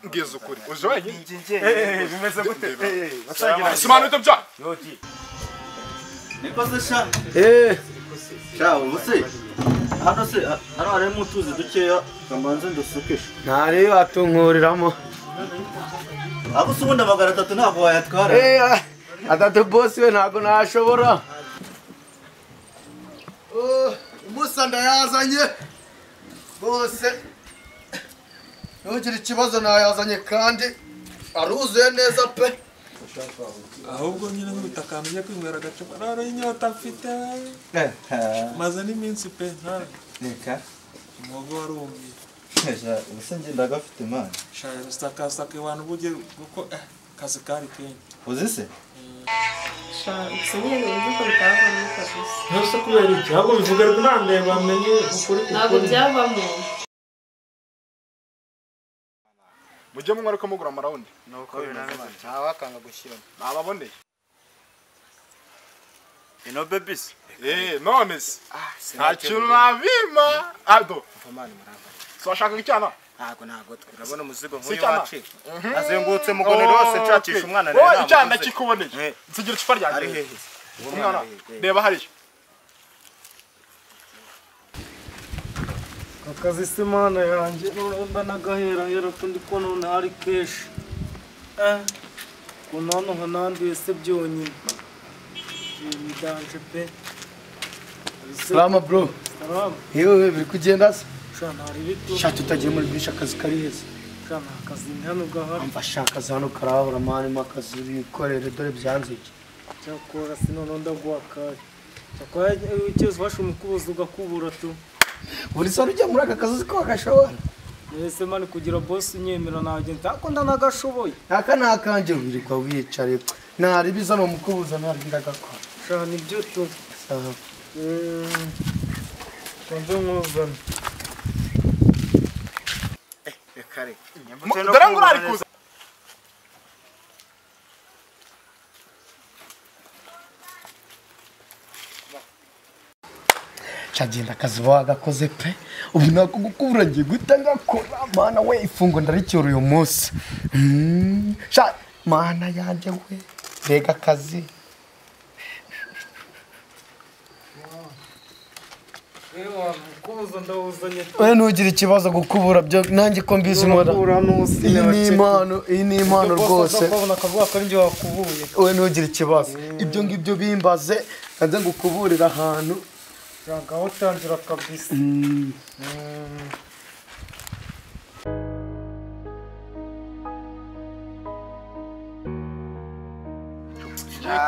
Ngize ukuri uje wenyine bimeze gute Simano utabya yogi nikoze sha sha ubuse hano se hano harimo utuzi dukeya kamanze ndusukisha ntari batunkuriramo abo se ubundi amagara atatu ntabwo wayatwara atatu boss we ntabwo nashobora umusa ndayazanye bose ntugire ikibazo nayazanye kandi aruzuye neza pe ahubwo nyine nk'ubutakamye kwinywera agacupa rero inyota mfite maze n'iminsi pe reka umuhogo warumye ubuse njye ndagafite imana shaya sakasaka abantu bujye kuko kazi kari kenshi uzi se Senyeri uzi ko bitava muri kabisa. ntose kubera iki ahubwo bivuga ko nande bamenye ukuri Ntabwo byavamo. mujye munywa ariko mugura amarawundi nuko binameze ntawakanga gushyira nababoneye ino babies none se nta kintu nabima ado so washaka icyana ntabwo turabona umuzigo Si nk'uyu cyana. wacu nazengutse mugoni rwose nshakisha umwana wowe icyana kikuboneye nsigira icupa ryanjye ari hehe umwana reba hariya akazi simana yanjye nuremba nagahera hera kundi ko none hari keshi ko none hananduye se byonyine bidanje pe salama bro salama yewe biri kugenda se shana hari bito shati utagiye muri bisha akazi kari heza shana akazi hano gahari amva shaka zano karabura mani makazi bikorere dore byanzike cyakora sinone ndaguha kare cyakora ikibazo ufashe umukubuzi ugakubura tu buri sano ujya muri aka kazi ko agashobora ese mani kugira boss unyemera nagenda ariko ndanagashoboye aka nakanje wirirwa wiyicare ntari bizano mukubuza ntari ndagakora shana nibyo tu Konde nkuzana reka dore ngo ari kuza cyagenda akazi wagakoze pe ubu nako gukubura ngiye guhita ngakora mana we ifungo ndaricyura uyu munsi sha mana yanjye we mbega akazi kubuza ndawuzanye we ntugire ikibazo gukubura byo nanjye ko mbizi nkora iyi ni impano rwose akavuga ko ari njye wakubuye we ntugire ikibazo ibyo ngibyo bimbaze nanze ngukuburira ahantu ngaho tangira kabisa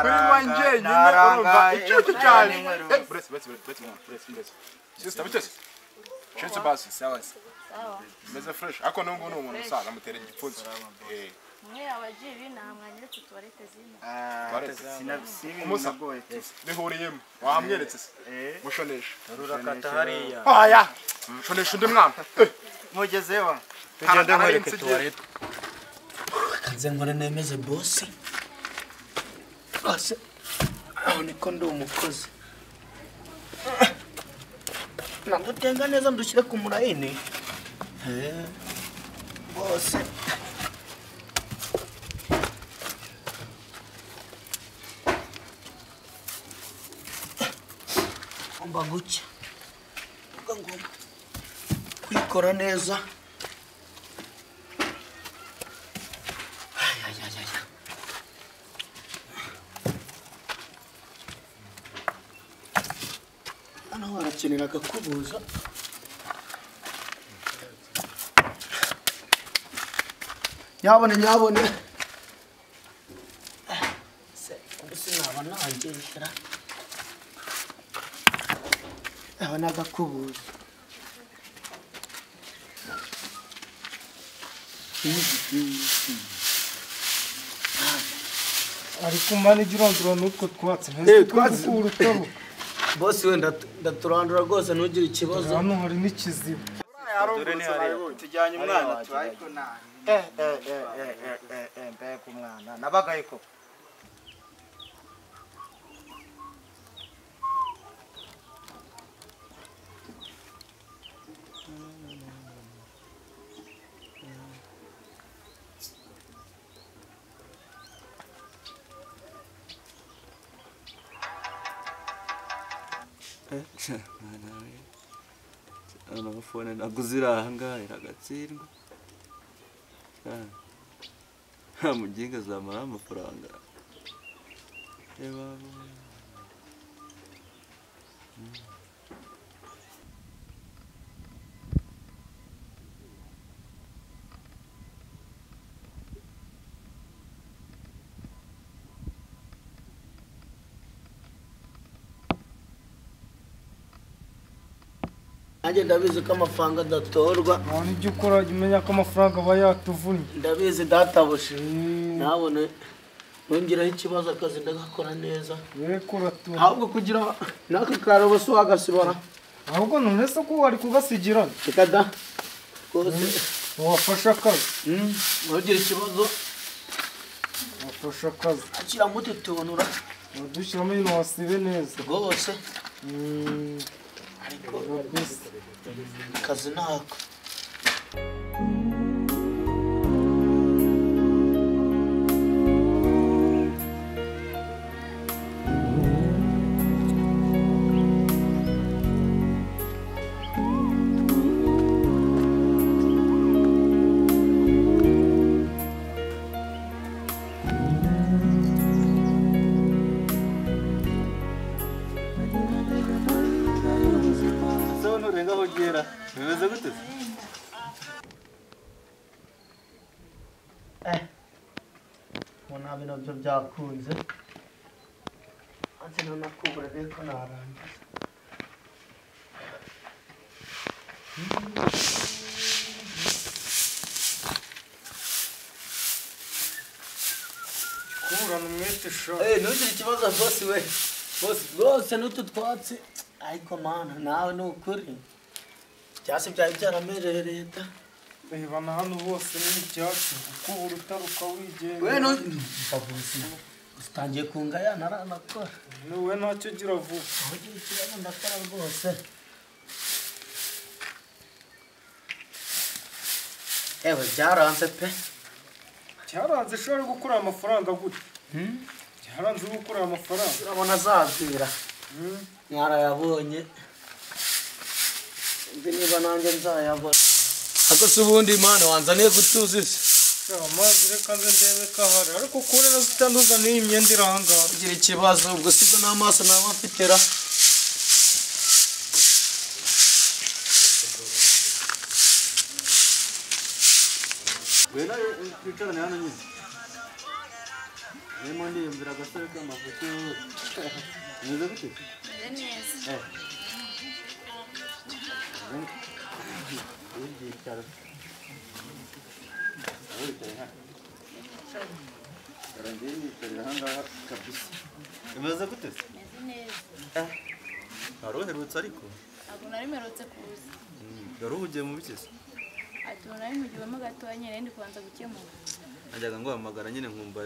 kunywa njyenyine urumva icyuki cyane sister bitese Chetse basi Sawa. meze fresh ako nungu ni umuntu usaga mutera igipfunsi Mwe abajibi namwanye tuwarete zino. umusa bihuriyemo wamweretse se mushonesha rurakata hariya aya shonesha undi mwana mugezeho tugende nkwereke tuwarete kanze nkore nemeze boss ase aho niko ndi umukozi nagutenga neza ndushyire ku murayini bose ngomba gucya ngomba kwikora neza hano harakenera agakubuza nyabone ubu sinaba nangeshyira aba ni agakubuza ariko mani girondura n'utwo twatsi twatsi urutabo bosi we ndaturandura rwose ntugire ikibazo hano hari n'ikiziba tujyanye umwana turariko nabi mbega umwana nabagaye koko Amafone naguzira ahangaha iragatsindwa. Muginga zamara amafaranga. Nanjye ndabizi ko amafaranga adatorwa. None ibyo ukora umenya ko amafaranga aba yatuvunnye. Ndabizi databushe. Nabone nongeraho ikibazo akazi ndagakora neza. Ahubwo kugira naka karobo so agasibara. Ahubwo none se ko wari kugasigirana. Kikada. Kose wafasha akazi. Nongera ikibazo. Wafasha akazi. Akira mututunura. Dushyiramo ibintu wasibe neza. Rwose. Kazi nako. Bimeze gute? Mona bino byo byakunze. Ati none nakubura reko narangiza. Kuburana umwete sho. Ntugire ikibazo boss we. Boss n'utu twatsi. Ariko mana nawe n'ukuri. Cyase byari byaramereye leta. Bana hano bose n'icyatsi uko urutaruka wigenda. We no babuzi. Ustangiye kungaya naranakora. Niwe ntacyo gira vuba. Ugira ikibazo ndakora rwose. Byaranze pe. Cyaranze shora gukura amafaranga gute? Cyaranze gukura amafaranga. Urabona azabwira. Mwarayabonye. Niba nanjye nzayabona. Ako se ubundi Imana wanzaniye gutuza isi. Amazi reka nze ndebe ko ahari ariko kure no zitanduza n'iyi myenda iranga. Ugira ikibazo ubwo sibwo n'amaso nawe afitera. Wena kwicarana hano nyine. Nemo ndiyumvira agasore k'amafuti. Neza gute? Neza. Imeze gute? Meze neza. Waruherutse ariko? Ntabwo nari mperutse kuza. Yaruhugiye mu bikese? Ati nari mugibamo gatoya nyine ndi kubanza gukemura. Najyaga nguhamagara nyine nkumva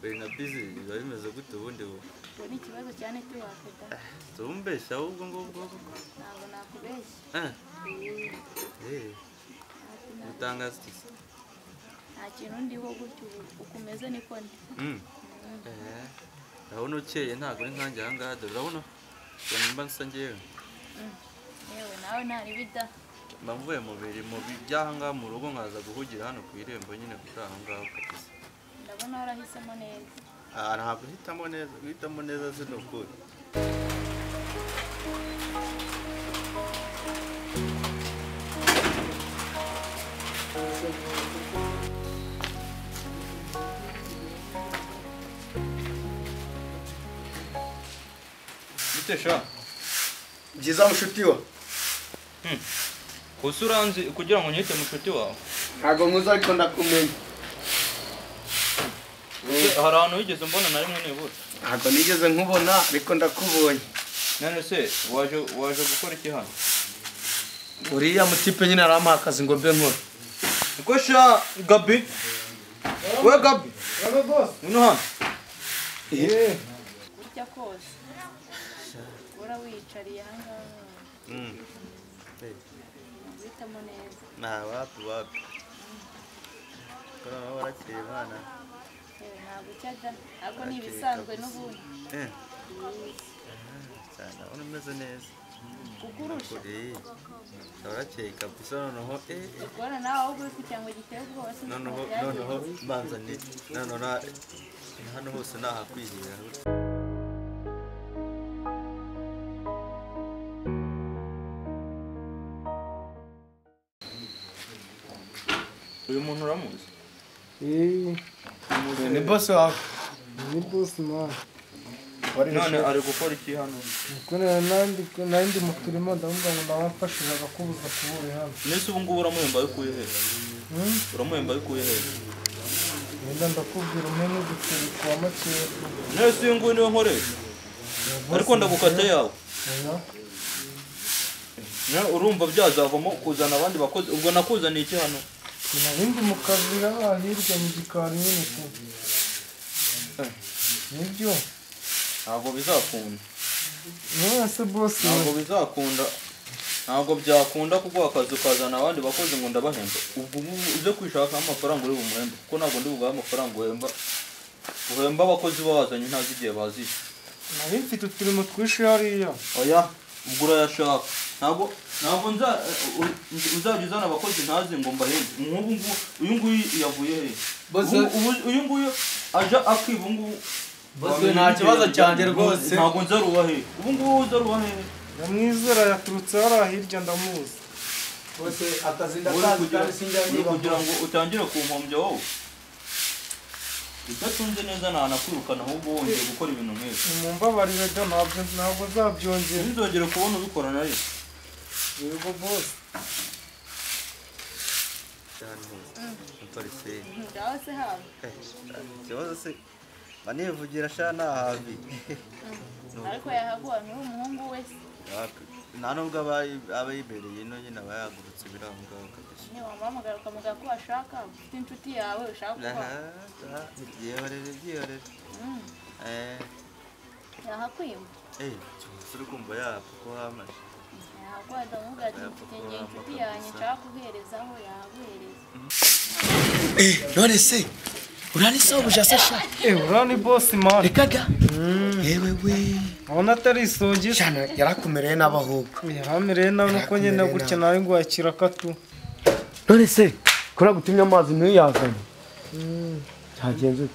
bari na busy biba bimeze gute ubundi ubu? Ubwo ni ikibazo cyane tuwafata. Tumbeshya ahubwo ngubwo. Ntabwo nakubeshya. Utangaza iki? Nta kintu ndiho gutyo ukumeze niko ndi. Urabona ukeye ntabwo ari nkanjye aha ngaha dore urabona nimba nsa ngewe. Yewe nawe ntari bida. Mba mvuye mu birimo by'aha ngaha mu rugo nkaza guhugira hano ku irembo nyine kuri aha ngaha kabisa. Ndabona warahisemo neza. Ntabwo guhitamo neza si ukuri. Bitesha Byiza mushuti wa. usuranzi kugira ngo nyite mushuti wawe. Ntabwo nkuza ariko ndakumenya. Hari ahantu wigeze mbona na rimwe nibura? Ntabwo nigeze nkubona ariko ndakubonye. None se waje gukora iki hano? Uriya mutipe nyine aramuha akazi ngo mbe nkora. Kosha Gabi. We Gabi. Aba boss. Uno hano. Kurya kose. Ura wicariye aha ngaha. Uhitamo neza. Wapi. Kora warakeye mwana. Ntabwo cyada. Ntabwo ni ibisanzwe n'ubundi. cyane urabona umeze neza kukurusha urakeye kabisa noneho ukora nawe ahubwo uri kugira ngo giteye ubwoba noneho banza ni noneho hano hose nahakwirira uyu muntu uramuzi ni boss wawe ni boss man none ari gukora iki hano Kuna nandi mu turimo ndavuga ngo ndabafashije agakubuza kubure hano nese ubu ngubu uramuhemba yukuye he uramuhemba yukuye he Nenda ndakubwira umene guteri kwa makere nese uyu nguyu niwe nkoresha ariko ndagukata yawe urumva byazavamo kuzana abandi bakozi ubwo nakuzaniye iki hano nabindi mu kazira hirya mu gikari nyine nibyo ntabwo bizakunda nose boss ntabwo bizakunda ntabwo byakunda kuko akazi ukazana abandi bakozi ngo ndabahemba ubwo uze kwishaka amafaranga uri bumuhemba kuko ntabwo ndi bugaha amafaranga uhemba abakozi bazanye ntazi igihe baziye nari mfite uturimo twinshi hariya oya ubwo urayashaka ntabwo uzajya uzana abakozi ntazi ngo mbahembe nk'ubu ngubu uyu nguyu yavuye he uyu nguyu aja akiba ubu ngubu nta kibazo cyanjye rwose ntabwo nzaruba he ubu ngubu uzaruba he Yamwizera yaturutse hariya hirya ndamuzi bose akazi ndakazi kandi sinjya kugira ngo utangire kumpombya wowe udatunze neza ntanakwirukana ahubwo wongeye gukora ibintu nk'ibi mumbabarire da ntabwo zabyongera ntizongere kubona ubikora nayo yego boss cyane umupariseri ngaho se haba ikibazo se banivugira sha nahabi ariko yahaguha ni umuhungu wese nta nubwo aba yibereye ino nyine aba yagurutse biranga kabisa niyo wamuhamagara ukamubwira ko washaka ufite inshuti yawe ushaka kuba byihorere yahakwima uri kumva yapfa ko hamaze yahaguha ndamubwira ati mfite ngiye inshuti yanjye nshaka kuherezaho yahaguhereza none se urani sobuja sasha urani boss man rekaga yewe we abona atari isogi cyane yarakumereye n'abahubwo yaramereye nawe nuko nyine gutya nawe ngo yakira katu none se kora gutumya amazi ntuyazane cyagenze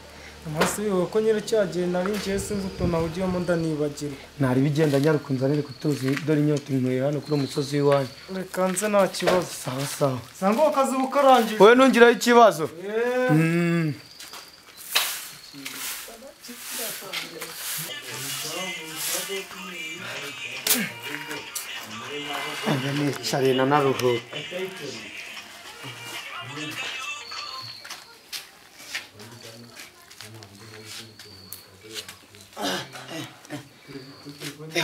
amaso yewe ko nyine cyagiye nari ngiye sinzi utuntu awugiyemo ndanibagirwa ntari bigenda nyarukunzanire kutuzi dore inyota inkwera hano kuri umusozi w'iwanyu reka nze nta kibazo sawa sawa sanga akazi bukarangiye wowe ntungiraho ikibazo nicariye na naruhuka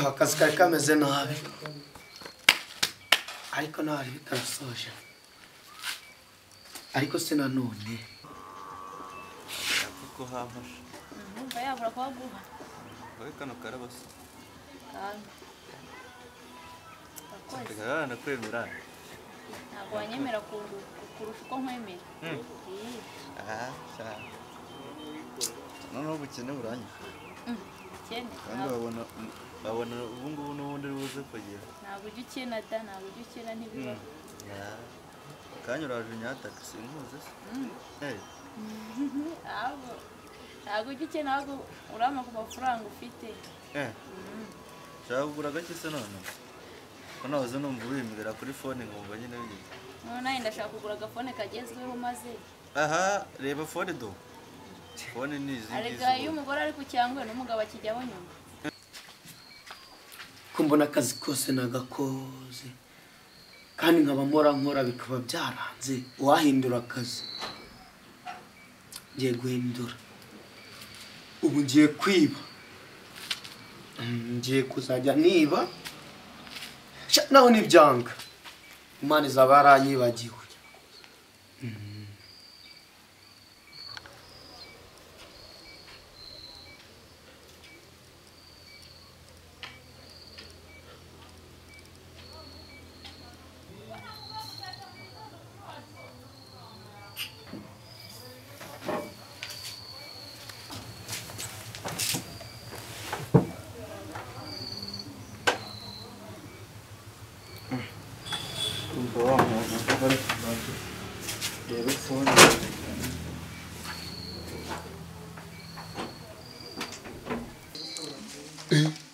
akazi kari kameze nabi ariko ntari bitarasoje ariko se nanone kuko hafashe numva yabura kubaguha wowe kano karabasa kandi akoze nakwemera ntabwo wanyemera kurusha uko nkwemera noneho ubukene buranyuka ukene kandi babona ubu ngubu n'ubundi buze kugira ntabwo ujya ukena da ntabwo ujya ukena ntibibaho akanya uraje unyataka sinkuze se ntabwo ujya ukena ahubwo urama ku mafaranga ufite ushaka kugura agake se none ko nahoze numva wimira kuri fone nkumva nyine bigize nanjye ndashaka kugura agafone kagezweho maze aha reba fone do fone ni izi arega iyo umugore ari ku cyangwe n'umugabo akijyaho nyuma ko mbona akazi kose nagakoze kandi nkaba nkora bikaba byaranze wahindura akazi ngiye guhindura ubu ngiye kwiba ngiye kuzajya niba naho nibyanga imana izaba yaranyibagiwe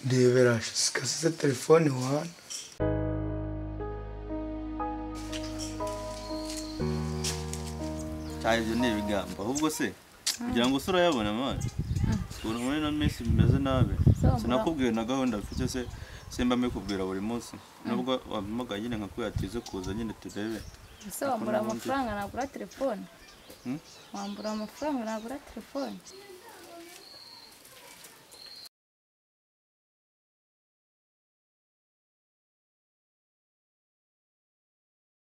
ndebera sikasize telefone wana cyane ibyo ni ibigambo ahubwo se kugira ngo usura yabona mwana ubu muri no minsi bimeze nabi sinakubwiye na gahunda mfite se simba mbikubwira buri munsi nubwo wampamagaye nyine nkakuyatize kuza nyine turebe ese wambura amafaranga nagura telefone wambura amafaranga nagura telefone